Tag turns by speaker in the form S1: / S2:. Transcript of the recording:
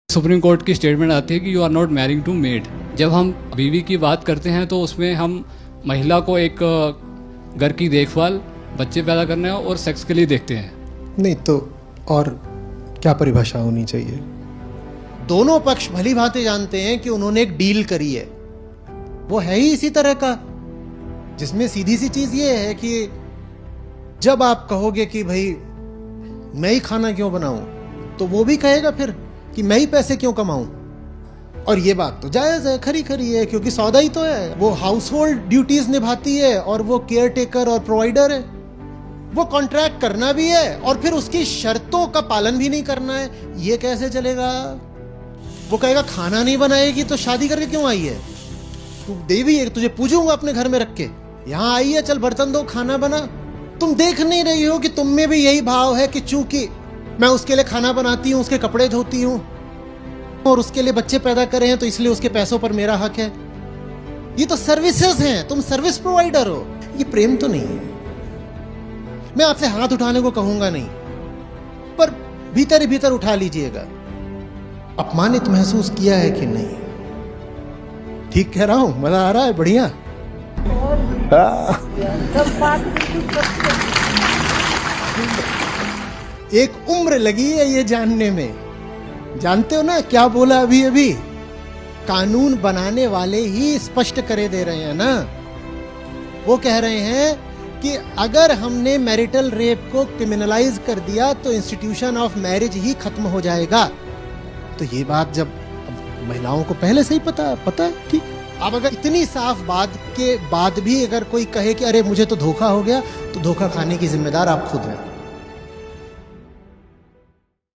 S1: Supreme court की statement आती है कि you are not marrying to maid. जब हम बीवी की बात करते हैं तो उसमें हम महिला को एक घर की देखभाल, बच्चे पैदा करने और सेक्स के लिए देखते हैं।
S2: नहीं तो और क्या परिभाषा होनी चाहिए?
S3: दोनों पक्ष भली भांति जानते हैं कि उन्होंने एक डील करी है, वो है ही इसी तरह का, जिसमें सीधी सी चीज ये है कि जब आप कहोगे कि भाई मैं ही खाना क्यों बनाऊं, तो वो भी कहेगा फिर कि मैं ही पैसे क्यों कमाऊं। और ये बात तो जायज है, खरी खरी है, क्योंकि सौदा ही तो है। वो हाउस होल्ड ड्यूटीज निभाती है और वो केयर टेकर और प्रोवाइडर है। वो कॉन्ट्रैक्ट करना भी है और फिर उसकी शर्तों का पालन भी नहीं करना है। ये कैसे चलेगा? वो कहेगा खाना नहीं बनाएगी तो शादी करके क्यों आई है? तू देवी है, तुझे पूजूंगा अपने घर में रख के। यहां आई है, चल बर्तन दो, खाना बना। तुम देख नहीं रही हो कि तुम में भी यही भाव है कि चूंकि मैं उसके लिए खाना बनाती हूं, उसके कपड़े धोती हूं और उसके लिए बच्चे पैदा करे हैं, तो इसलिए उसके पैसों पर मेरा हक है। ये तो सर्विसेज हैं, तुम सर्विस प्रोवाइडर हो। ये प्रेम तो नहीं है। मैं आपसे हाथ उठाने को कहूंगा नहीं, पर भीतर ही भीतर उठा लीजिएगा। अपमानित महसूस किया है कि नहीं? ठीक कह रहा हूं? मजा आ रहा है? बढ़िया। एक उम्र लगी है ये जानने में। जानते हो ना क्या बोला अभी अभी? कानून बनाने वाले ही स्पष्ट करे दे रहे हैं ना। वो कह रहे हैं कि अगर हमने मैरिटल रेप को क्रिमिनलाइज कर दिया तो इंस्टीट्यूशन ऑफ मैरिज ही खत्म हो जाएगा। तो ये बात जब महिलाओं को पहले से ही पता है, ठीक। अब अगर इतनी साफ बात के बाद भी अगर कोई कहे कि अरे मुझे तो धोखा हो गया, तो धोखा खाने की जिम्मेदार आप खुद हैं।